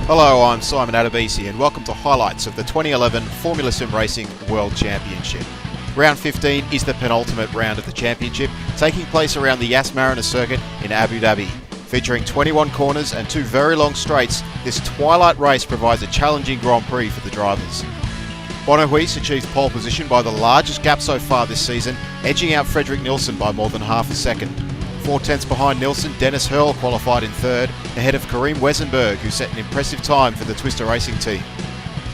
Hello, I'm Simon Adebisi and welcome to highlights of the 2011 Formula SimRacing World Championship. Round 15 is the penultimate round of the championship, taking place around the Yas Marina circuit in Abu Dhabi. Featuring 21 corners and 2 very long straights, this twilight race provides a challenging Grand Prix for the drivers. Bono Huis achieved pole position by the largest gap so far this season, edging out Frederik Nielsen by more than half a second. 4 tenths behind Nielsen, Dennis Hurl qualified in third, ahead of Karim Wesenberg, who set an impressive time for the Twister Racing team.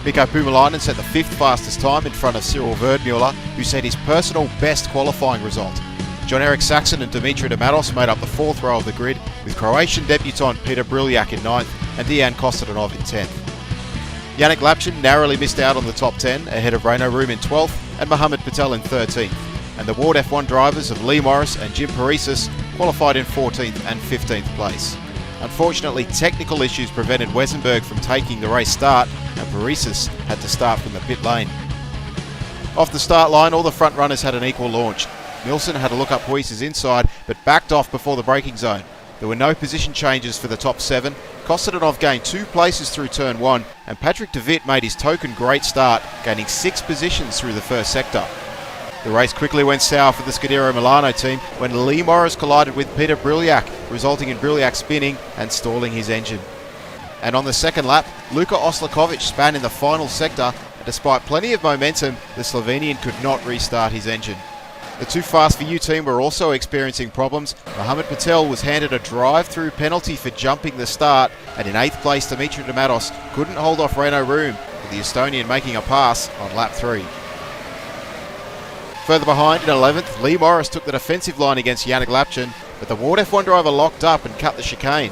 Mikko Puumalainen set the 5th fastest time in front of Cyril Verdmuller, who set his personal best qualifying result. Jon-Erik Saxon and Dimitri de Matos made up the 4th row of the grid, with Croatian debutant Peter Briljak in 9th and Dejan Kostadanov in 10th. Yannick Lapchin narrowly missed out on the top 10, ahead of Renaud Room in 12th and Mohamed Patel in 13th. And the Ward F1 drivers of Lee Morris and Jim Paresis qualified in 14th and 15th place. Unfortunately, technical issues prevented Wesenberg from taking the race start, and Paresis had to start from the pit lane. Off the start line, all the front runners had an equal launch. Nielsen had a look up Huis's inside, but backed off before the braking zone. There were no position changes for the top 7. Kostadanov gained 2 places through turn 1, and Patrick de Wit made his token great start, gaining 6 positions through the first sector. The race quickly went sour for the Scuderia Milano team when Lee Morris collided with Peter Briljak, resulting in Briljak spinning and stalling his engine. And on the second lap, Luka Oslakovic span in the final sector, and despite plenty of momentum, the Slovenian could not restart his engine. The Too Fast For You team were also experiencing problems. Mohamed Patel was handed a drive-through penalty for jumping the start, and in 8th place Dimitri de Matos couldn't hold off Renaud Room, with the Estonian making a pass on lap 3. Further behind, in 11th, Lee Morris took the defensive line against Yannick Lapchin, but the Ward F1 driver locked up and cut the chicane.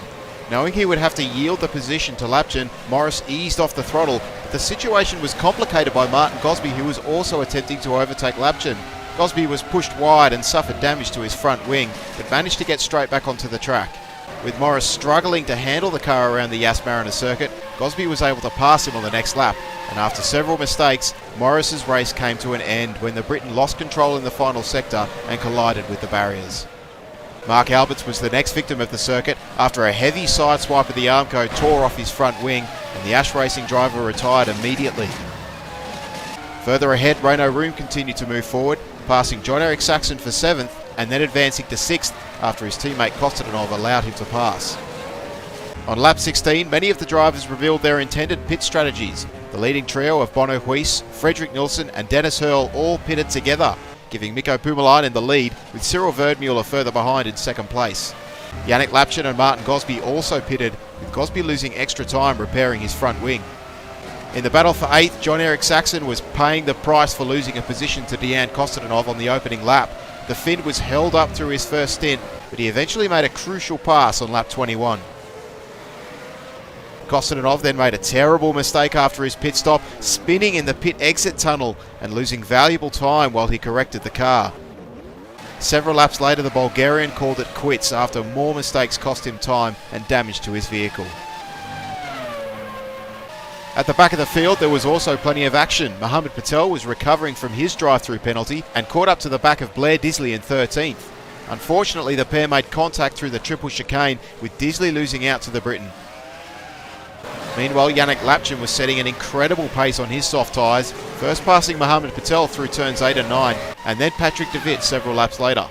Knowing he would have to yield the position to Lapchin, Morris eased off the throttle, but the situation was complicated by Martin Gosby, who was also attempting to overtake Lapchin. Gosby was pushed wide and suffered damage to his front wing, but managed to get straight back onto the track. With Morris struggling to handle the car around the Yas Marina circuit, Gosby was able to pass him on the next lap, and after several mistakes, Morris's race came to an end when the Briton lost control in the final sector and collided with the barriers. Mark Alberts was the next victim of the circuit after a heavy sideswipe of the Armco tore off his front wing, and the Ash Racing driver retired immediately. Further ahead, Renaud Room continued to move forward, passing Jon-Erik Saxon for 7th and then advancing to 6th after his teammate Kostadanov allowed him to pass. On lap 16, many of the drivers revealed their intended pit strategies. The leading trio of Bono Huis, Frederik Nielsen and Dennis Hurl all pitted together, giving Mikko Puumalainen the lead, with Cyril Verdmuller further behind in 2nd place. Yannick Lapchin and Martin Gosby also pitted, with Gosby losing extra time repairing his front wing. In the battle for 8th, Jon-Erik Saxon was paying the price for losing a position to Dejan Kostadanov on the opening lap. The Finn was held up through his first stint, but he eventually made a crucial pass on lap 21. Kostadanov then made a terrible mistake after his pit stop, spinning in the pit exit tunnel and losing valuable time while he corrected the car. Several laps later, the Bulgarian called it quits after more mistakes cost him time and damage to his vehicle. At the back of the field, there was also plenty of action. Mohamed Patel was recovering from his drive-through penalty and caught up to the back of Blair Disley in 13th. Unfortunately, the pair made contact through the triple chicane, with Disley losing out to the Briton. Meanwhile, Yannick Lapchin was setting an incredible pace on his soft tyres, first passing Mohamed Patel through turns 8 and 9, and then Patrick de Wit several laps later.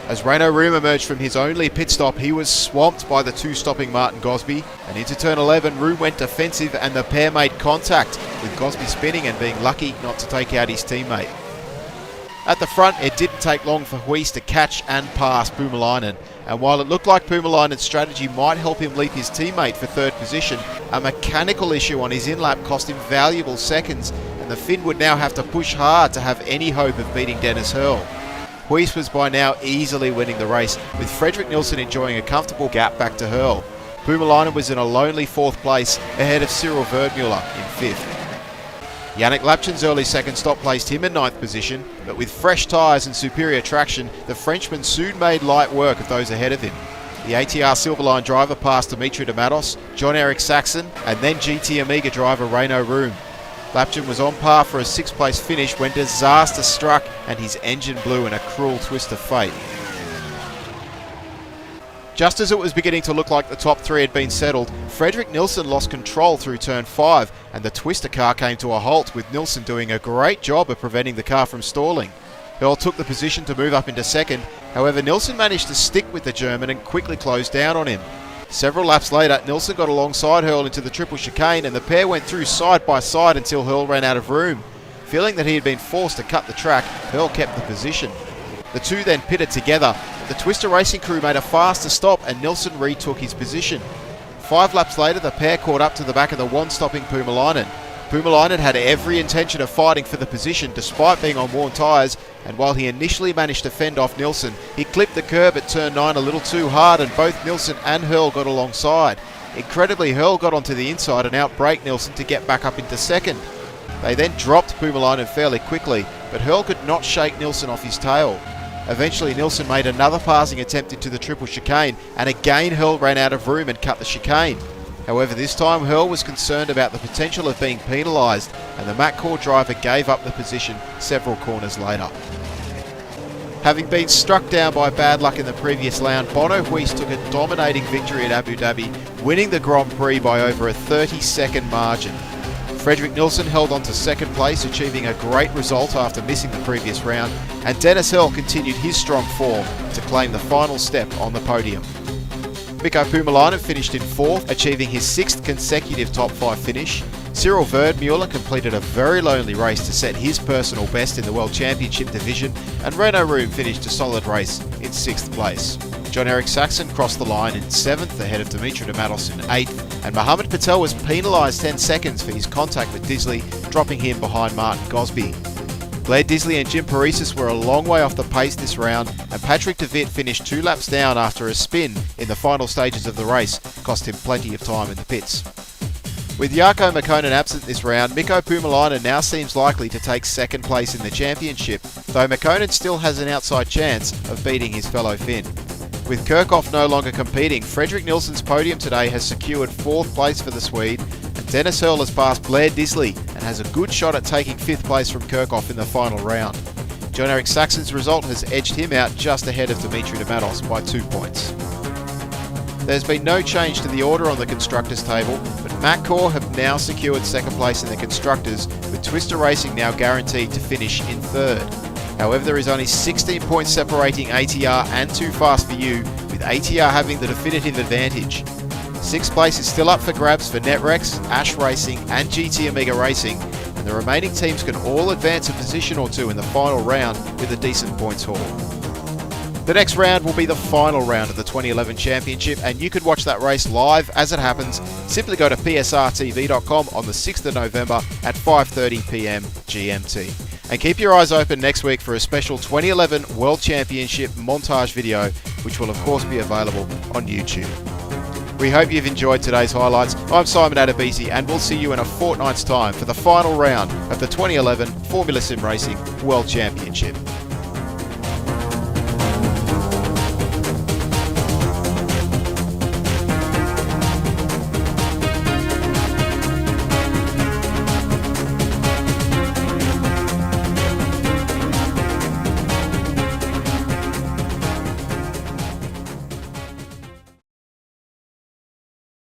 As Renaud Room emerged from his only pit stop, he was swamped by the 2-stopping Martin Gosby, and into turn 11, Room went defensive and the pair made contact, with Gosby spinning and being lucky not to take out his teammate. At the front, it didn't take long for Huis to catch and pass Puumalainen, and while it looked like Puumalainen's strategy might help him leap his teammate for 3rd position, a mechanical issue on his in-lap cost him valuable seconds, and the Finn would now have to push hard to have any hope of beating Dennis Hurl. Huis was by now easily winning the race, with Frederik Nielsen enjoying a comfortable gap back to Hurl. Puumalainen was in a lonely 4th place, ahead of Cyril Verdmuller in 5th. Yannick Lapchin's early second stop placed him in 9th position, but with fresh tyres and superior traction, the Frenchman soon made light work of those ahead of him. The ATR Silverline driver passed Dimitri de Matos, Jon-Erik Saxon, and then GT Amiga driver Renaud Room. Lapchin was on par for a 6th place finish when disaster struck and his engine blew in a cruel twist of fate. Just as it was beginning to look like the top three had been settled, Fredrik Nilsson lost control through turn 5 and the twister car came to a halt, with Nilsson doing a great job of preventing the car from stalling. Hurl took the position to move up into second, however Nilsson managed to stick with the German and quickly closed down on him. Several laps later, Nilsson got alongside Hurl into the triple chicane and the pair went through side by side until Hurl ran out of room. Feeling that he had been forced to cut the track, Hurl kept the position. The two then pitted together, but the Twister Racing crew made a faster stop and Nilsson retook his position. 5 laps later, the pair caught up to the back of the one-stopping Puumalainen. Puumalainen had every intention of fighting for the position despite being on worn tyres, and while he initially managed to fend off Nilsson, he clipped the curb at turn 9 a little too hard and both Nilsson and Hurl got alongside. Incredibly, Hurl got onto the inside and outbraked Nilsson to get back up into second. They then dropped Puumalainen fairly quickly, but Hurl could not shake Nilsson off his tail. Eventually, Nilsson made another passing attempt into the triple chicane, and again Hurl ran out of room and cut the chicane. However, this time Hurl was concerned about the potential of being penalised, and the McCaw driver gave up the position several corners later. Having been struck down by bad luck in the previous round, Bono Huis took a dominating victory at Abu Dhabi, winning the Grand Prix by over a 30-second margin. Fredrik Nilsson held on to second place, achieving a great result after missing the previous round, and Dennis Hurl continued his strong form to claim the final step on the podium. Mikko Puumalainen finished in 4th, achieving his 6th consecutive top 5 finish. Cyril Verdmuller completed a very lonely race to set his personal best in the World Championship division, and Renault Room finished a solid race in 6th place. Jon-Erik Saxon crossed the line in 7th ahead of Dimitri de Matos in 8th, and Mohamed Patel was penalised 10 seconds for his contact with Disley, dropping him behind Martin Gosby. Blair Disley and Jim Paresis were a long way off the pace this round, and Patrick de Wit finished 2 laps down after a spin in the final stages of the race cost him plenty of time in the pits. With Jarkko Mäkkönen absent this round, Mikko Puumalainen now seems likely to take second place in the championship, though Mäkkönen still has an outside chance of beating his fellow Finn. With Kirchhoff no longer competing, Fredrik Nilsson's podium today has secured 4th place for the Swede, and Dennis Hurl has passed Blair Disley and has a good shot at taking 5th place from Kirchhoff in the final round. Jon-Erik Saxon's result has edged him out just ahead of Dimitri de Matos by 2 points. There's been no change to the order on the Constructors table, but McCaw have now secured second place in the Constructors, with Twister Racing now guaranteed to finish in 3rd. However, there is only 16 points separating ATR and Too Fast for You, with ATR having the definitive advantage. 6th place is still up for grabs for Netrex, Ash Racing and GT Amiga Racing, and the remaining teams can all advance a position or two in the final round with a decent points haul. The next round will be the final round of the 2011 Championship, and you could watch that race live as it happens. Simply go to psrtv.com on the 6th of November at 5:30 PM GMT. And keep your eyes open next week for a special 2011 World Championship montage video, which will of course be available on YouTube. We hope you've enjoyed today's highlights. I'm Simon Adebisi, and we'll see you in a fortnight's time for the final round of the 2011 Formula SimRacing World Championship.